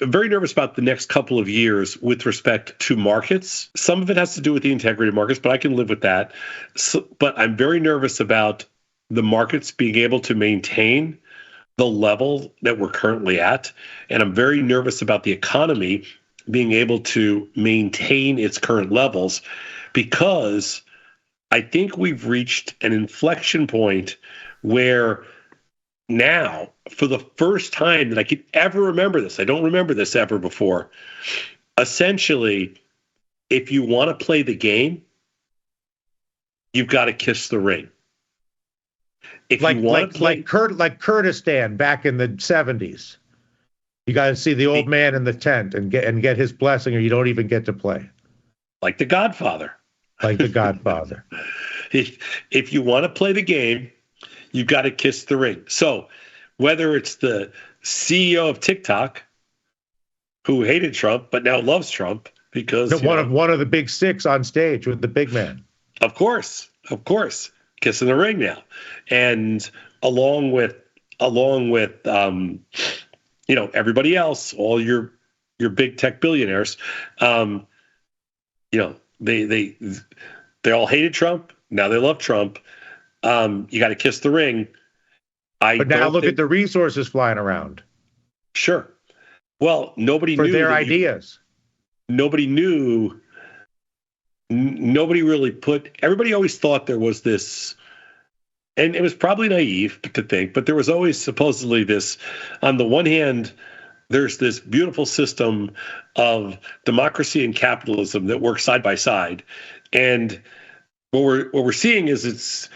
very nervous about the next couple of years with respect to markets. Some of it has to do with the integrity of markets, but I can live with that. But I'm very nervous about the markets being able to maintain the level that we're currently at. And I'm very nervous about the economy being able to maintain its current levels, because I think we've reached an inflection point where now, for the first time that I could ever remember this, I don't remember this ever before, essentially, if you want to play the game, you've got to kiss the ring. If you want to play like Kurdistan back in the 70s, you got to see the old man in the tent and get his blessing, or you don't even get to play. Like The Godfather. Like The Godfather. If you want to play the game, you've got to kiss the ring. So whether it's the CEO of TikTok who hated Trump but now loves Trump because one of the big six on stage with the big man. Of course, kissing the ring now, and along with everybody else, all your big tech billionaires, they all hated Trump. Now they love Trump. You got to kiss the ring. But now look at the resources flying around. Sure. Well, nobody knew for their ideas. Nobody knew. Nobody really everybody always thought there was this, and it was probably naive to think, but there was always supposedly this, on the one hand, there's this beautiful system of democracy and capitalism that work side by side. And what we're seeing is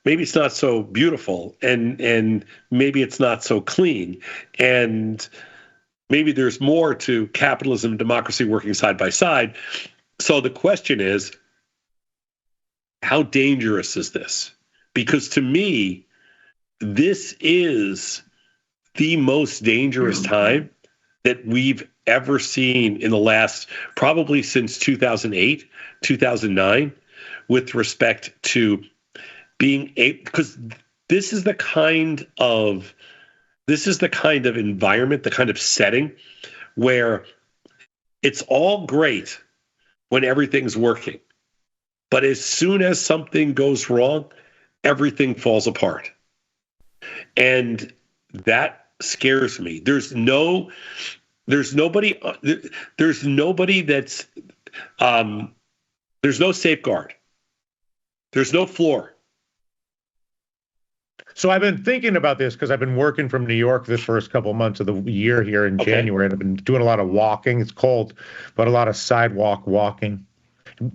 maybe it's not so beautiful, and maybe it's not so clean, and maybe there's more to capitalism and democracy working side by side. So the question is, how dangerous is this? Because to me, this is the most dangerous time that we've ever seen in the last, probably since 2008, 2009, with respect to being because this is the kind of environment, the kind of setting where it's all great when everything's working, but as soon as something goes wrong, everything falls apart. And that scares me. There's nobody that's there's no safeguard. There's no floor. So I've been thinking about this because I've been working from New York the first couple of months of the year here in January, and I've been doing a lot of walking. It's cold, but a lot of sidewalk walking,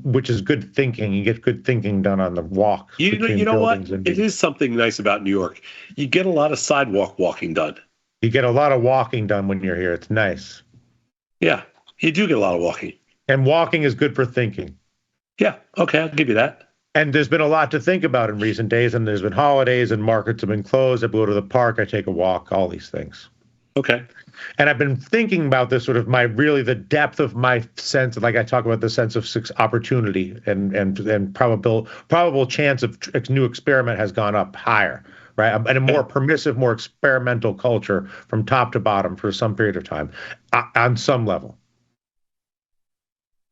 which is good thinking. You get good thinking done on the walk. You know what? It is something nice about New York. You get a lot of sidewalk walking done. You get a lot of walking done when you're here. It's nice. Yeah, you do get a lot of walking. And walking is good for thinking. Yeah, okay, I'll give you that. And there's been a lot to think about in recent days, and there's been holidays and markets have been closed. I go to the park, I take a walk, all these things. Okay. And I've been thinking about this sort of the depth of my sense, like I talk about the sense of opportunity and probable chance of new experiment has gone up higher, right? And a more permissive, more experimental culture from top to bottom for some period of time on some level.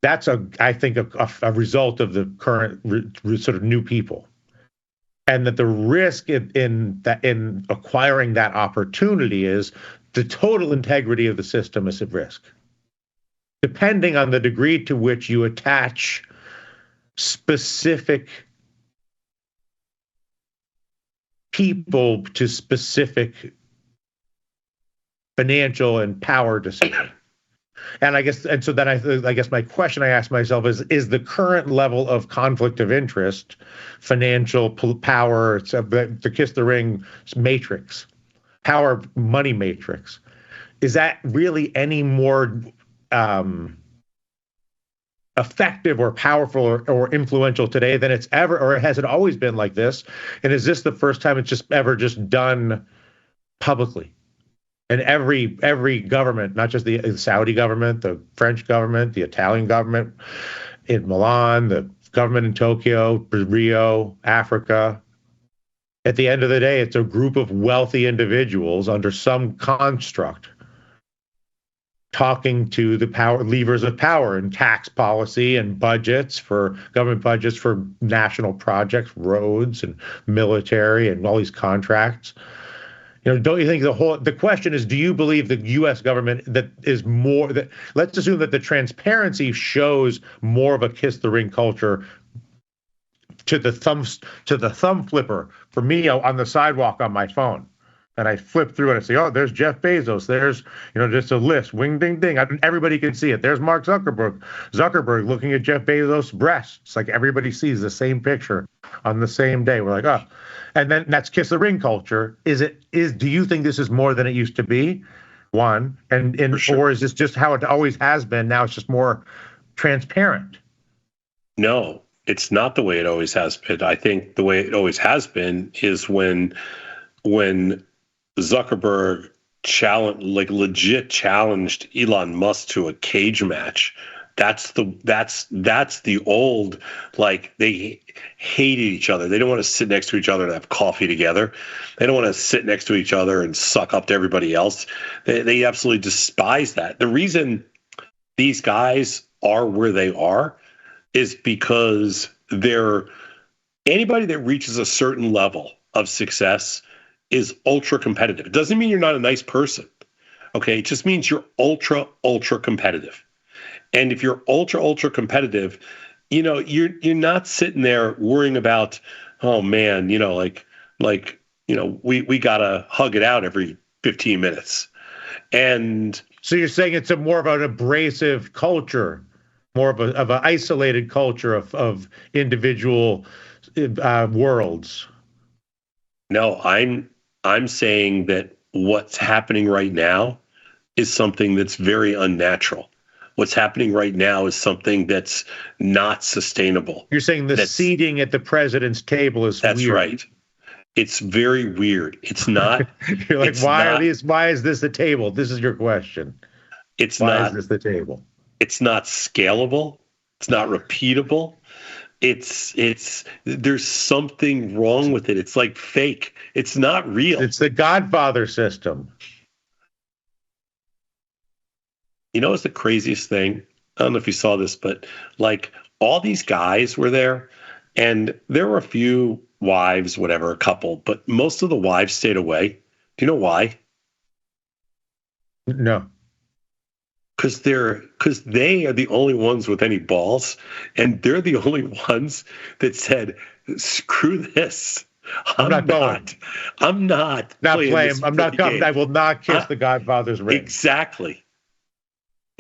That's I think a result of the current sort of new people, and that the risk in acquiring that opportunity is the total integrity of the system is at risk, depending on the degree to which you attach specific people to specific financial and power decisions. And I guess my question I ask myself is the current level of conflict of interest, financial power, the kiss the ring matrix, power money matrix, is that really any more effective or powerful or influential today than it's ever, or has it always been like this? And is this the first time it's ever done publicly? And every government, not just the Saudi government, the French government, the Italian government in Milan, the government in Tokyo, Rio, Africa, at the end of the day, it's a group of wealthy individuals under some construct talking to the power levers of power and tax policy and budgets for government budgets for national projects, roads and military and all these contracts. Don't you think the question is, do you believe the U.S. government that is more that let's assume that the transparency shows more of a kiss the ring culture to the thumb flipper for me on the sidewalk on my phone. And I flip through and I say, oh, there's Jeff Bezos. There's, just a list. Wing, ding, ding. Everybody can see it. There's Mark Zuckerberg. Zuckerberg looking at Jeff Bezos' breasts. It's like everybody sees the same picture on the same day. We're like, oh. And then that's kiss the ring culture. Do you think this is more than it used to be? One. Sure. Or is this just how it always has been? Now it's just more transparent. No, it's not the way it always has been. I think the way it always has been is when Zuckerberg legit challenged Elon Musk to a cage match. That's the old, like, they hated each other. They don't want to sit next to each other and have coffee together. They don't want to sit next to each other and suck up to everybody else. They absolutely despise that. The reason these guys are where they are is because anybody that reaches a certain level of success is ultra competitive. It doesn't mean you're not a nice person. Okay. It just means you're ultra competitive. And if you're ultra competitive, you're not sitting there worrying about, oh man, we gotta hug it out every 15 minutes. And so you're saying it's more of an abrasive culture, more of an isolated culture of individual worlds. No, I'm saying that what's happening right now is something that's very unnatural. What's happening right now is something that's not sustainable. You're saying the seating at the president's table is that's weird. Right. It's very weird. It's not. You're like, why is this the table? This is your question. Why is this the table? It's not scalable. It's not repeatable. There's something wrong with it. It's like fake. It's not real. It's the Godfather system. It's the craziest thing. I don't know if you saw this, but like all these guys were there and there were a few wives, whatever, a couple, but most of the wives stayed away. Do you know why? No. Because they are the only ones with any balls, and they're the only ones that said, "Screw this! I'm not playing. I'm not coming. I will not kiss the Godfather's ring." Exactly.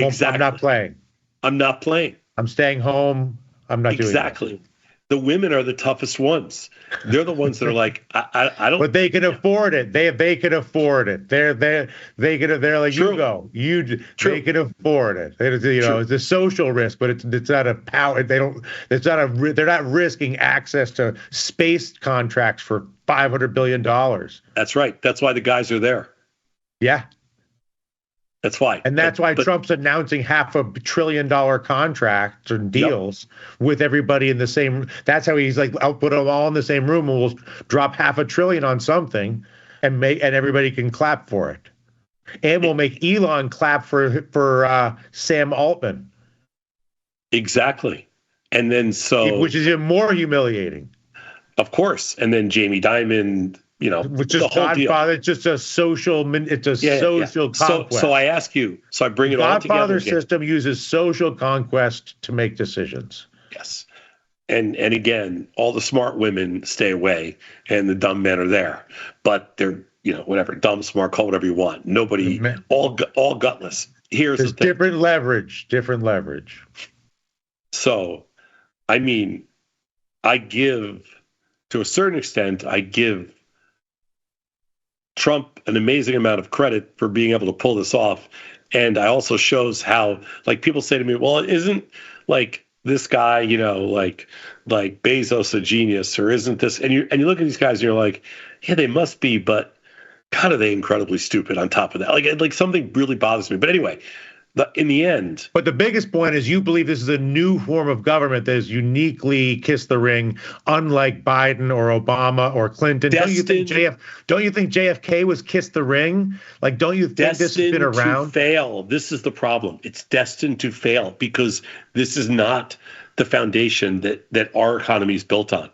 I'm not playing. I'm not playing. I'm staying home. I'm not doing that. Exactly. The women are the toughest ones. They're the ones that are like, I don't. But they can afford it. They can afford it. They're like, True. you go. True. They can afford it. It's a social risk, but it's not a power. They're not risking access to space contracts for $500 billion. That's right. That's why the guys are there. Yeah. That's why. And that's why Trump's announcing $500 billion contracts and deals with everybody in the same. That's how he's like, I'll put them all in the same room and we'll drop $500 billion on something and everybody can clap for it. And we'll make Elon clap for Sam Altman. Exactly. And then which is even more humiliating. Of course. And then Jamie Dimon, which is Godfather. It's just a social. It's a social conquest. So I ask you. So I bring it all together. Godfather system uses social conquest to make decisions. Yes, and again, all the smart women stay away, and the dumb men are there. But they're whatever, dumb, smart, call whatever you want. Nobody, all gutless. There's the thing. Different leverage. So, I mean, I give to a certain extent. I give Trump an amazing amount of credit for being able to pull this off. And I also shows how, like, people say to me, well, isn't like this guy, like Bezos a genius, or isn't this? And you look at these guys and you're like, yeah, they must be, but God, are they incredibly stupid on top of that? Like something really bothers me. But anyway, In the end. But the biggest point is you believe this is a new form of government that is uniquely kiss the ring, unlike Biden or Obama or Clinton. Don't you think JFK was kiss the ring? Like, don't you think this has been around? To fail. This is the problem. It's destined to fail because this is not the foundation that our economy is built on.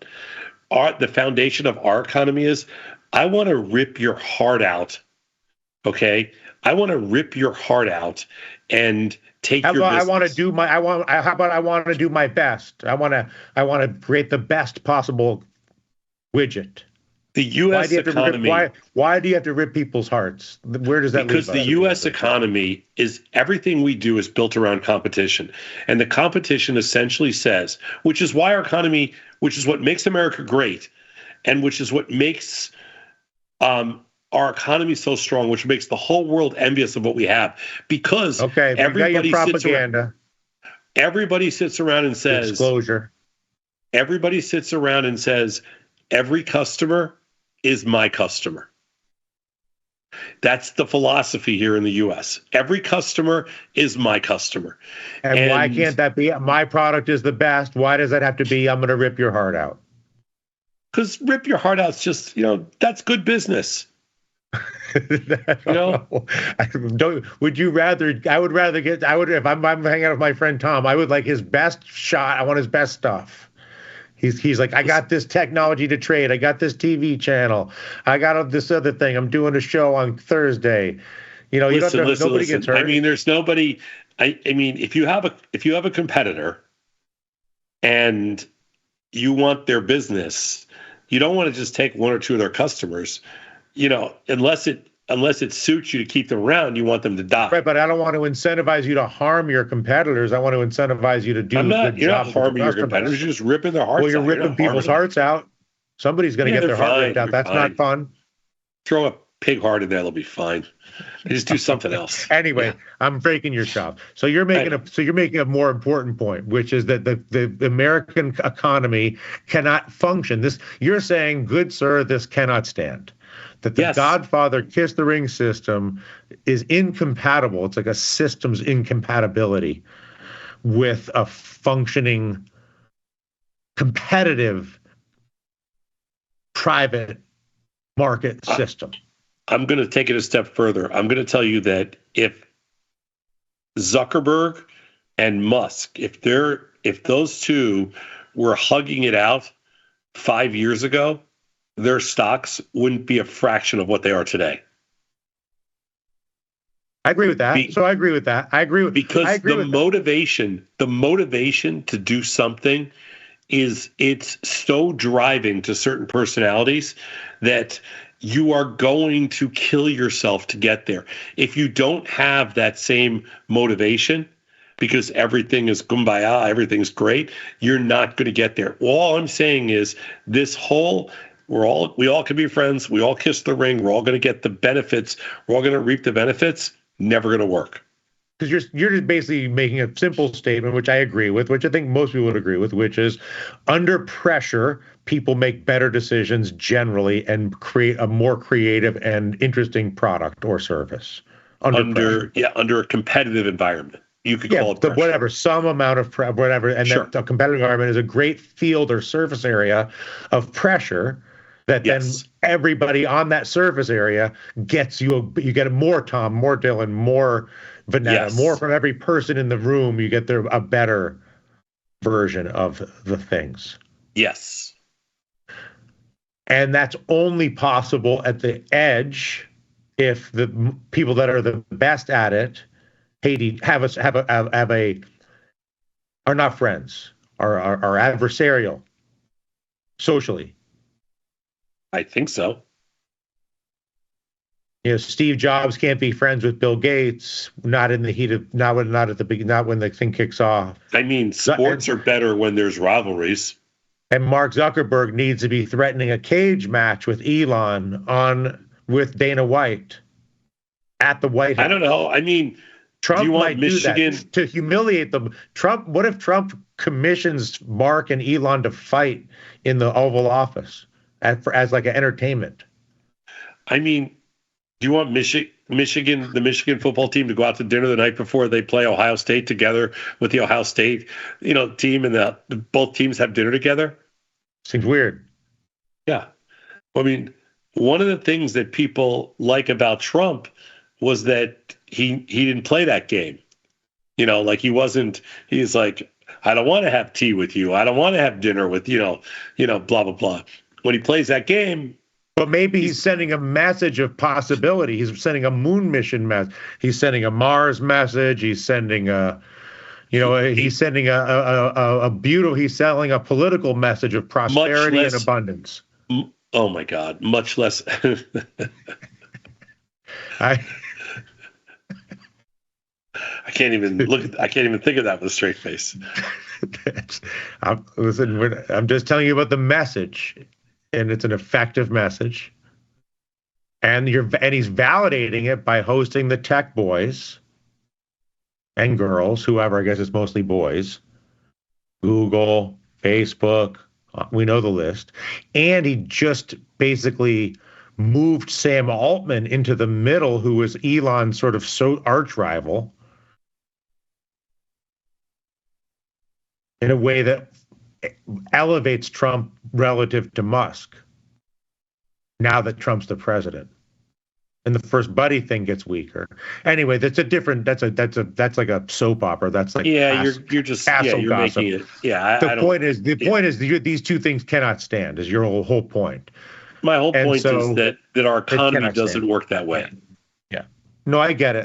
The foundation of our economy is, I want to rip your heart out. Okay, I want to rip your heart out and take your business. How about I want to do my best. I want to create the best possible widget. The U.S. economy. Why do you have to rip people's hearts? Where does that lead? Because the U.S. economy is, everything we do is built around competition, and the competition essentially says, which is why our economy, which is what makes America great, and which is what makes our economy is so strong, which makes the whole world envious of what we have, because everybody sits around and says, disclosure. Everybody sits around and says, every customer is my customer. That's the philosophy here in the U.S. Every customer is my customer. And why can't that be? My product is the best. Why does that have to be, I'm going to rip your heart out? Because rip your heart out is just, that's good business. Would you rather? I would rather get. If I'm hanging out with my friend Tom, I would like his best shot. I want his best stuff. He's like, I got this technology to trade. I got this TV channel. I got this other thing. I'm doing a show on Thursday. Nobody gets hurt. I mean, there's nobody. I mean, if you have a competitor, and you want their business, you don't want to just take one or two of their customers. Unless it suits you to keep them around, you want them to die. Right, but I don't want to incentivize you to harm your competitors. I want to incentivize you to do a good job. You're not harming your competitors. You're just ripping their hearts out. Well, you're ripping people's hearts out. Somebody's going to get their heart ripped out. That's not fun. Throw a pig heart in there. It'll be fine. Just do something else. Anyway, I'm breaking your shop. So you're making a more important point, which is that the American economy cannot function. You're saying, good sir, this cannot stand. That the Godfather kiss the ring system is incompatible. It's like a systems incompatibility with a functioning, competitive, private market system. I'm going to take it a step further. I'm going to tell you that if Zuckerberg and Musk, if those two were hugging it out 5 years ago, their stocks wouldn't be a fraction of what they are today. I agree with that. Because the motivation to do something it's so driving to certain personalities that you are going to kill yourself to get there. If you don't have that same motivation, because everything is kumbaya, everything's great, you're not going to get there. All I'm saying is we all can be friends. We all kiss the ring. We're all going to get the benefits. We're all going to reap the benefits. Never going to work. Because you're just basically making a simple statement, which I agree with, which I think most people would agree with, which is under pressure, people make better decisions generally and create a more creative and interesting product or service. Under a competitive environment. You could call it pressure. Whatever, some amount of whatever, and that a competitive environment is a great field or surface area of pressure that then everybody on that surface area gets you get more Tom, more Dylan, more Vanessa, more from every person in the room. You get a better version of the things. Yes. And that's only possible at the edge if the people that are the best at it are not friends, are adversarial socially. I think so. Steve Jobs can't be friends with Bill Gates, not when the thing kicks off. I mean, sports are better when there's rivalries. And Mark Zuckerberg needs to be threatening a cage match with Elon with Dana White at the White House. I don't know. I mean, Trump might do that to humiliate them. What if Trump commissions Mark and Elon to fight in the Oval Office as like an entertainment? I mean, Do you want the Michigan football team to go out to dinner the night before they play Ohio State together with the Ohio State, team, and both teams have dinner together? Seems weird. Yeah. I mean, one of the things that people like about Trump was that he didn't play that game. Like he's like, I don't want to have tea with you. I don't want to have dinner with, blah, blah, blah. When he plays that game. But maybe he's sending a message of possibility. He's sending a moon mission message. He's sending a Mars message. He's sending he's sending a beautiful, he's selling a political message of prosperity and abundance. Oh my God, much less. I can't even think of that with a straight face. Listen, I'm just telling you about the message, and it's an effective message. And he's validating it by hosting the tech boys and girls, whoever, I guess it's mostly boys, Google, Facebook, we know the list. And he just basically moved Sam Altman into the middle, who was Elon's sort of arch rival, in a way that elevates Trump relative to Musk, now that Trump's the president. And the first buddy thing gets weaker. Anyway, that's like a soap opera. That's like you're just making it. Yeah, the point is these two things cannot stand. Is your whole point? My whole point is that our economy doesn't work that way. Yeah. No, I get it.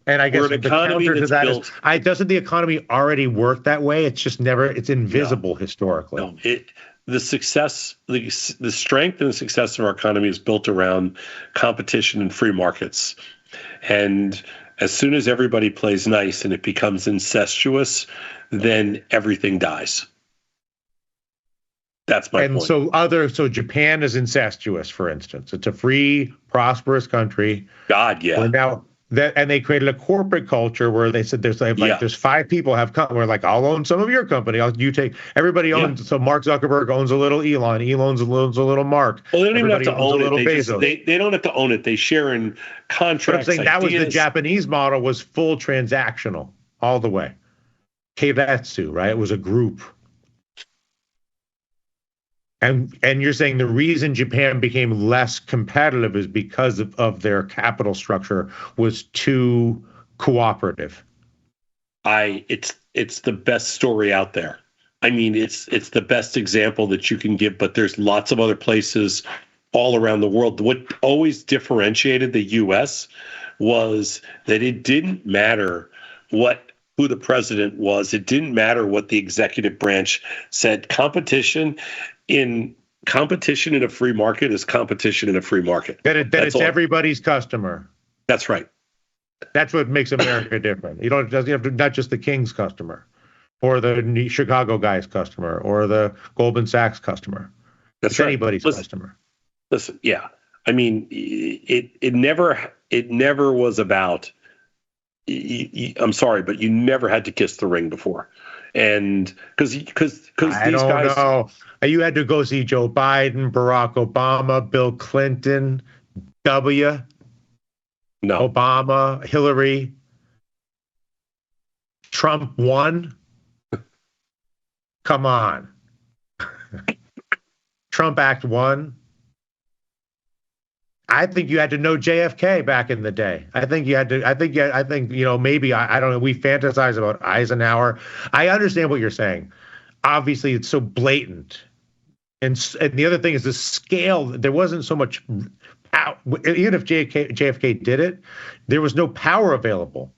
And I guess the counter to that is, doesn't the economy already work that way? It's just it's invisible historically. No, the success, the strength and the success of our economy is built around competition and free markets. And as soon as everybody plays nice and it becomes incestuous, then everything dies. That's my point. So Japan is incestuous, for instance. It's a free, prosperous country. God, yeah. And they created a corporate culture where they said there's five people we're like, I'll own some of your company. Everybody owns. Yeah. So Mark Zuckerberg owns a little Elon. Elon owns a little Mark. Well, they don't even have to own it. They don't have to own it. They share in contracts. But I'm saying that was the Japanese model, was full transactional all the way. Keiretsu, right? It was a group. And you're saying the reason Japan became less competitive is because of their capital structure was too cooperative. It's the best story out there. I mean, it's the best example that you can give, but there's lots of other places all around the world. What always differentiated the US was that it didn't matter who the president was. It didn't matter what the executive branch said. Competition in a free market is competition in a free market. It's everybody's customer. That's right. That's what makes America different. You have to, not just the King's customer, or the Chicago guy's customer, or the Goldman Sachs customer. It's right. Anybody's customer. Listen, yeah. I mean, it never was about. I'm sorry, but you never had to kiss the ring before. And because these guys, I don't know. You had to go see Joe Biden, Barack Obama, Bill Clinton, Obama, Hillary. Trump won. Come on. Trump Act 1. I think you had to know JFK back in the day. I think maybe, I don't know, we fantasize about Eisenhower. I understand what you're saying. Obviously, it's so blatant. And the other thing is the scale. There wasn't so much power. Even if JFK did it, there was no power available.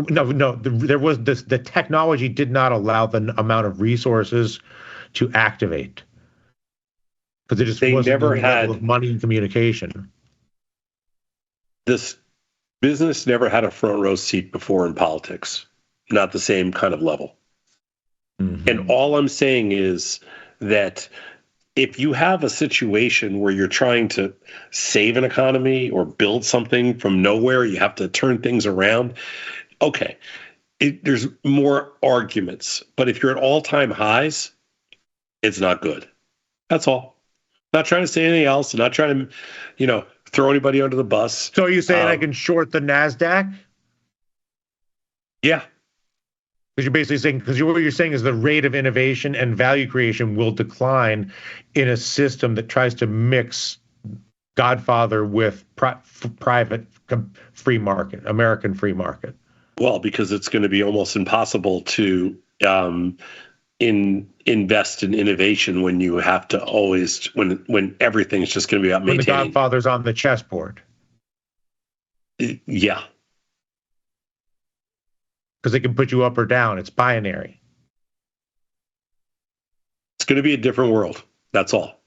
No, there was this. The technology did not allow the amount of resources to activate, because it just wasn't the level of money and communication. This business never had a front row seat before in politics, not the same kind of level. Mm-hmm. And all I'm saying is that if you have a situation where you're trying to save an economy or build something from nowhere, you have to turn things around. Okay, there's more arguments. But if you're at all-time highs, it's not good. That's all. Not trying to say anything else. Not trying to, throw anybody under the bus. So are you saying I can short the NASDAQ? Yeah. Because you're basically saying, what you're saying is the rate of innovation and value creation will decline in a system that tries to mix Godfather with private free market, American free market. Well, because it's going to be almost impossible to invest in innovation when you have to always when everything's just going to be about maintaining. When the Godfather's on the chessboard. Yeah. Because they can put you up or down. It's binary. It's going to be a different world. That's all.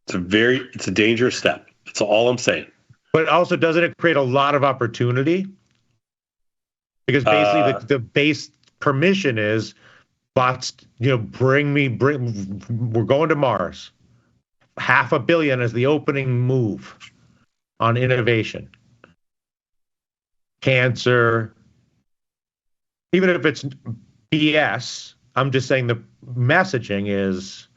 It's a dangerous step. That's all I'm saying. But also, doesn't it create a lot of opportunity? Because basically the base permission is bots, we're going to Mars. $500 million as the opening move on innovation. Cancer, even if it's BS, I'm just saying the messaging is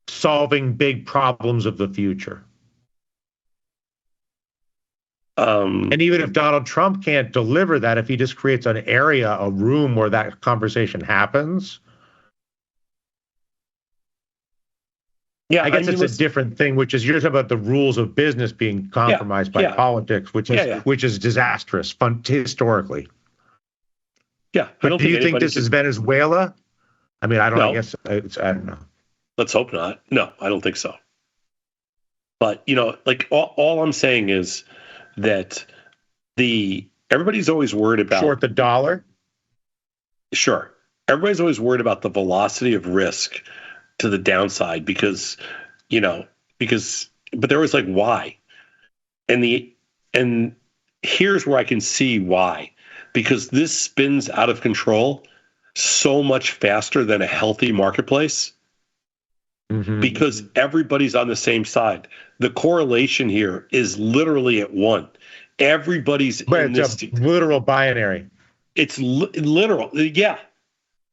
solving big problems of the future. And even if Donald Trump can't deliver that, if he just creates an area, a room where that conversation happens, yeah, I guess it's a different thing, which is you're talking about the rules of business being compromised by politics, which is disastrous historically. Yeah, but do you think this is Venezuela? I mean, I don't. I guess I don't know. Let's hope not. No, I don't think so. But like all I'm saying is that everybody's always worried about short the dollar. Sure, everybody's always worried about the velocity of risk to the downside because but there was like why, and here's where I can see why, because this spins out of control so much faster than a healthy marketplace. Mm-hmm. Because everybody's on the same side. The correlation here is literally at 1. Everybody's in this. It's a literal binary. It's literal. Yeah.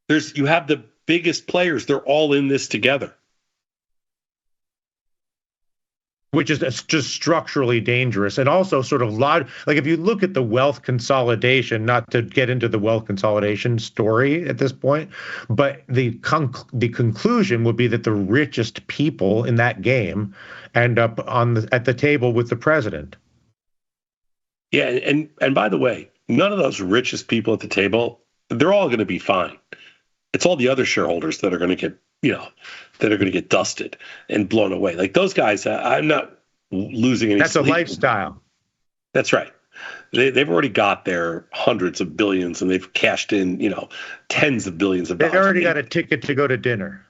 You have the biggest players. They're all in this together. Which is just structurally dangerous, and also sort of like if you look at the wealth consolidation, not to get into the wealth consolidation story at this point, but the conclusion would be that the richest people in that game end up at the table with the president. Yeah, and by the way, none of those richest people at the table, they're all going to be fine. It's all the other shareholders that are going to get that are going to get dusted and blown away. Like those guys, I'm not losing any. That's sleep. A lifestyle. That's right. They've already got their hundreds of billions, and they've cashed in, tens of billions of dollars. They've already got a ticket to go to dinner.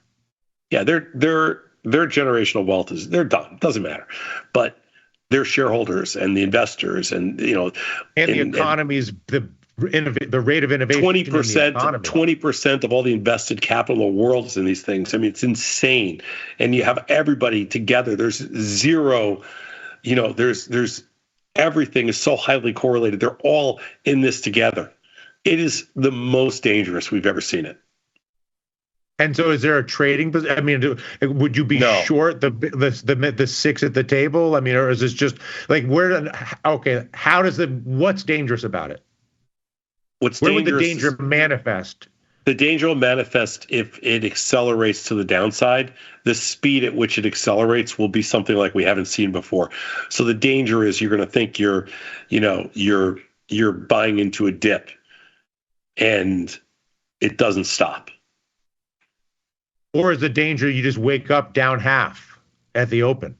Yeah, their generational wealth they're done. Doesn't matter, but their shareholders and the investors and the economy's the rate of innovation. 20% of all the invested capital in the world is in these things. I mean, it's insane. And you have everybody together. There's zero, there's everything is so highly correlated. They're all in this together. It is the most dangerous we've ever seen it. And so, is there a trading? I mean, would you be short the 6 at the table? I mean, or is this just like what's dangerous about it? Where would the danger manifest? The danger will manifest if it accelerates to the downside. The speed at which it accelerates will be something like we haven't seen before. So the danger is you're going to think you're buying into a dip, and it doesn't stop. Or is the danger you just wake up down half at the open?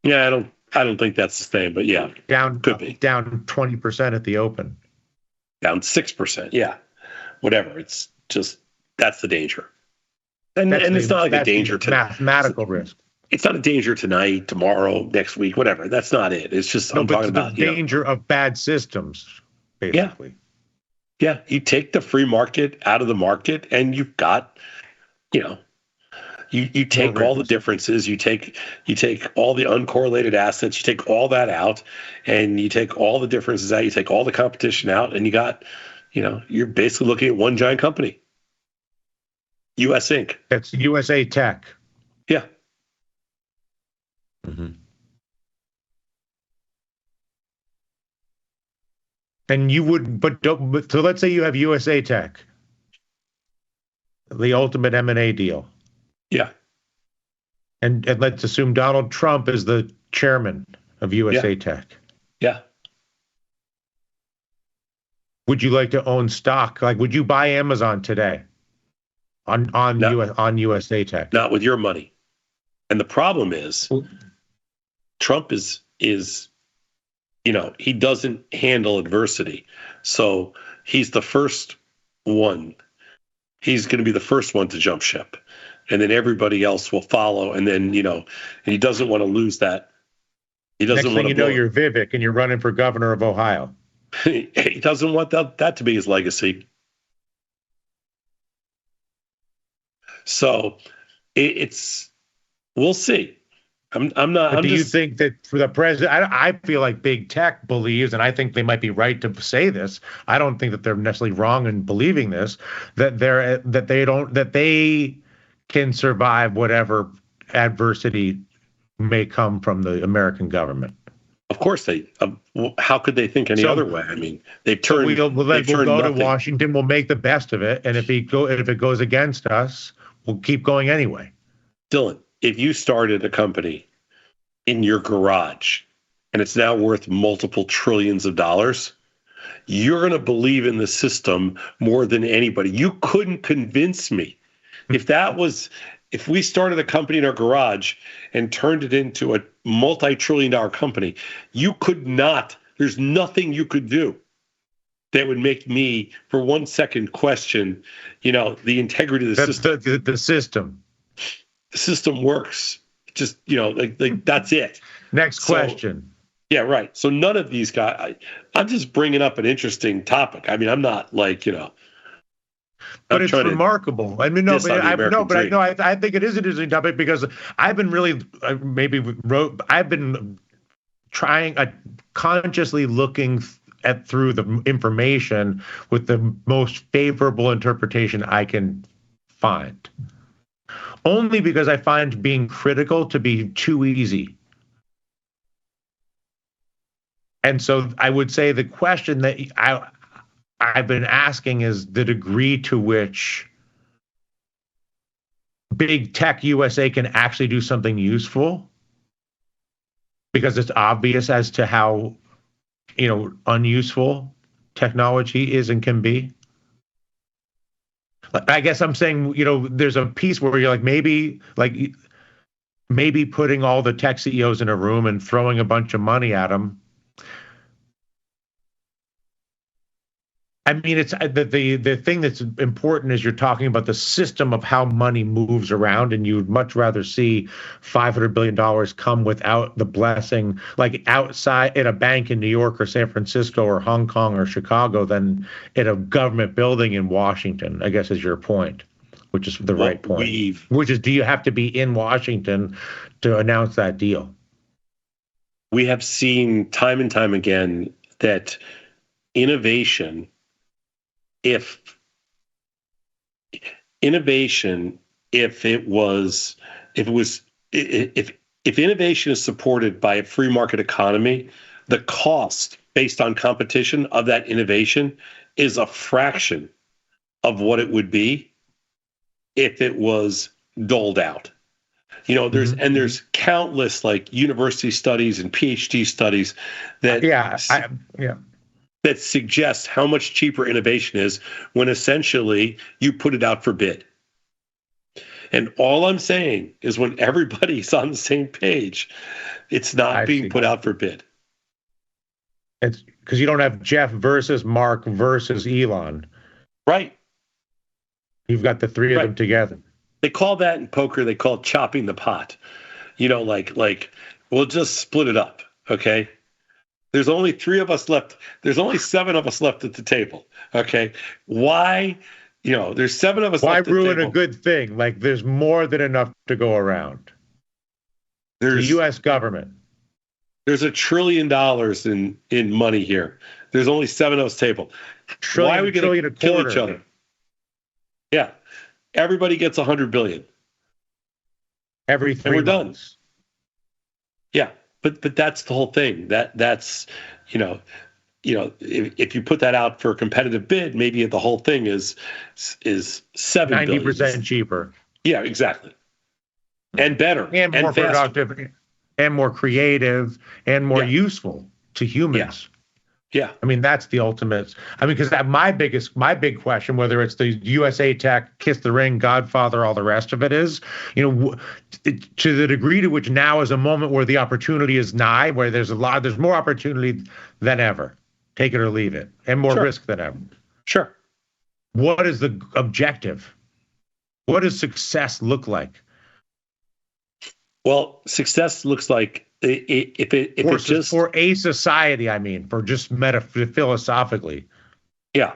Yeah, I don't think that's the same, but yeah, could be down 20% at the open. Down 6%, yeah, whatever. It's just that's the danger, and it's not like a danger to mathematical risk. It's not a danger tonight, tomorrow, next week, whatever. That's not it. It's just I'm talking about the danger of bad systems, basically. Yeah, you take the free market out of the market, and you've got, You take all the differences, you take all the uncorrelated assets, you take all that out, and you take all the differences out, you take all the competition out, and you got, you're basically looking at one giant company. US Inc. That's USA Tech. Yeah. Mm-hmm. And you would, so let's say you have USA Tech, the ultimate M&A deal. Yeah. And let's assume Donald Trump is the chairman of Yeah. USA Tech. Yeah. Would you like to own stock? Like, would you buy Amazon today No, on USA Tech? not with your money. And the problem is Trump is he doesn't handle adversity. So he's the first one. He's going to be the first one to jump ship. And then everybody else will follow. And then, and he doesn't want to lose that. He doesn't Next want thing to you know, you're Vivek and you're running for governor of Ohio. He doesn't want that to be his legacy. So we'll see. I'm not. But I'm do you just, think that for the president, I feel like big tech believes, and I think they might be right to say this. I don't think that they're necessarily wrong in believing this, that they can survive whatever adversity may come from the American government. Of course they. How could they think any other way? I mean, they've So turned. we'll go nothing. to Washington. We'll make the best of it, and if it goes against us, we'll keep going anyway. Dylan, if you started a company in your garage and it's now worth multiple trillions of dollars, you're going to believe in the system more than anybody. You couldn't convince me. If we started a company in our garage and turned it into a multi-trillion-dollar company, you could not, there's nothing you could do that would make me for 1 second question, the integrity of the system. The system. The system works. Just, like that's it. Next question. Yeah, right. So none of these guys, I'm just bringing up an interesting topic. I mean, I'm not like, but it's remarkable. I mean, no, but I think it is an interesting topic because I've been really I've been trying consciously looking through the information with the most favorable interpretation I can find. Only because I find being critical to be too easy. And so I would say the question that I've been asking is the degree to which big tech USA can actually do something useful, because it's obvious as to how, unuseful technology is and can be. I guess I'm saying, there's a piece where you're maybe putting all the tech CEOs in a room and throwing a bunch of money at them. I mean, it's the thing that's important is you're talking about the system of how money moves around, and you'd much rather see $500 billion come without the blessing, like outside in a bank in New York or San Francisco or Hong Kong or Chicago, than in a government building in Washington, I guess is your point, which is the right point. Which is, do you have to be in Washington to announce that deal? We have seen time and time again that innovation, if innovation is supported by a free market economy, the cost based on competition of that innovation is a fraction of what it would be if it was doled out. There's countless like university studies and PhD studies that that suggests how much cheaper innovation is when essentially you put it out for bid. And all I'm saying is when everybody's on the same page, it's not being put out for bid. It's because you don't have Jeff versus Mark versus Elon. Right. You've got the three of them together. They call that in poker, they call it chopping the pot. Like we'll just split it up, okay? There's only 3 of us left. There's only 7 of us left at the table. Okay. Why? There's 7 of us left at the table. Why ruin a good thing? Like there's more than enough to go around. There's the U.S. government. There's $1 trillion in money here. There's only 7 of us table. Why are we going to kill each other? Yeah. Everybody gets $100 billion. Every 3 months. We're done. Yeah, but that's the whole thing. That's you know if you put that out for a competitive bid, maybe the whole thing is 7 billion. 90% cheaper. Yeah, exactly, and better and and more faster. productive and more creative and more Yeah, useful to yeah, humans. yeah. I mean, that's the ultimate. I mean, because my big question, whether it's the USA Tech, Kiss the Ring, Godfather, all the rest of it is, to the degree to which now is a moment where the opportunity is nigh, where there's more opportunity than ever. Take it or leave it, and more Sure, risk than ever. sure. What is the objective? What does success look like? Well, success looks like if it just For a society, I mean, for just philosophically. yeah.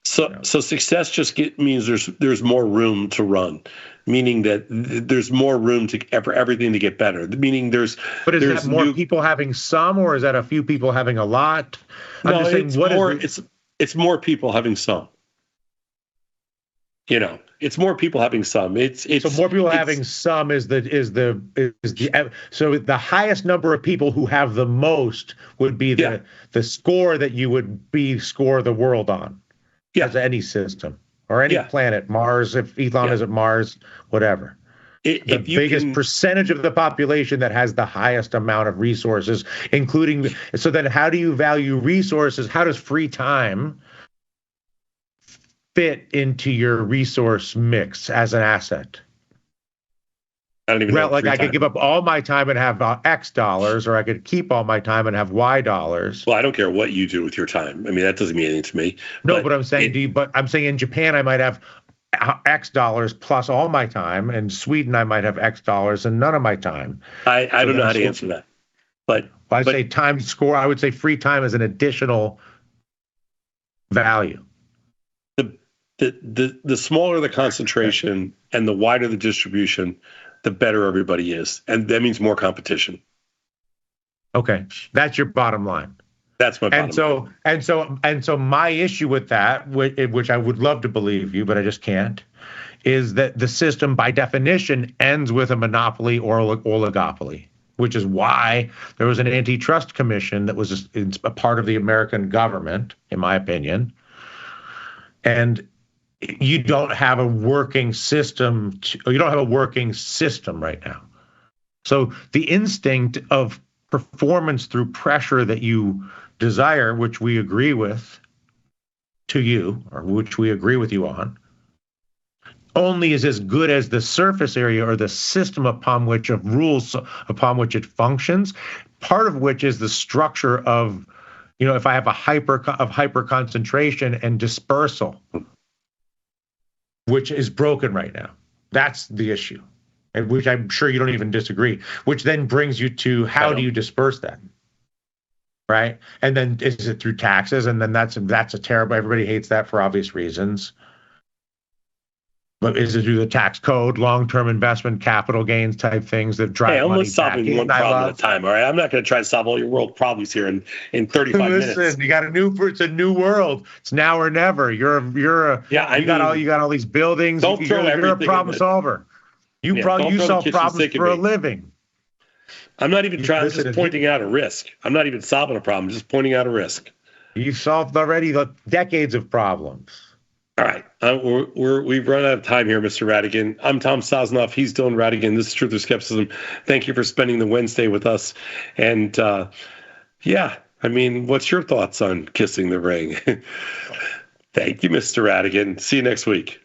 So success just means there's more room to run, meaning that there's more room for everything to get better. Meaning But is that more people having some, or is that a few people having a lot? I'm no, just saying, it's more. It's more people having some. It's more people having some. So more people having some is so the highest number of people who have the most would be the score that you would score the world on. Yeah. As any system or any planet, Mars, if Elon is at Mars, whatever. The biggest percentage of the population that has the highest amount of resources, including. So then how do you value resources? How does free time fit into your resource mix as an asset? I don't even know. Like I could give up all my time and have X dollars, or I could keep all my time and have Y dollars. Well, I don't care what you do with your time. I mean, that doesn't mean anything to me. No, but I'm saying, I'm saying in Japan I might have X dollars plus all my time, and Sweden I might have X dollars and none of my time. I don't know how to answer that. But I say time score. I would say free time is an additional value. The smaller the concentration and the wider the distribution, the better everybody is, and that means more competition. Okay, that's your bottom line. That's my bottom line. And so my issue with that, which I would love to believe you, but I just can't, is that the system by definition ends with a monopoly or oligopoly, which is why there was an antitrust commission that was a part of the American government, in my opinion, and you don't have a working system. You don't have a working system right now. So the instinct of performance through pressure that you desire, which we agree with to you, or which we agree with you on, only is as good as the surface area or the system upon which of rules upon which it functions. Part of which is the structure of, if I have a hyper concentration and dispersal, which is broken right now. That's the issue, and which I'm sure you don't even disagree, which then brings you to how do you disperse that? Right? And then is it through taxes? And then that's a terrible, everybody hates that for obvious reasons. But is it through the tax code, long-term investment, capital gains type things that drive money back in? One problem at a time, all right? I'm not going to try to solve all your world problems here in 35 minutes. Listen, it's a new world. It's now or never. You got all these buildings. You're a problem solver. You solve problems for a living. I'm not even trying. I'm just pointing out a risk. I'm not even solving a problem. I'm just pointing out a risk. You solved already decades of problems. All right. We've run out of time here, Mr. Radigan. I'm Tom Sosnoff. He's Dylan Radigan. This is Truth or Skepticism. Thank you for spending the Wednesday with us. And what's your thoughts on kissing the ring? Thank you, Mr. Radigan. See you next week.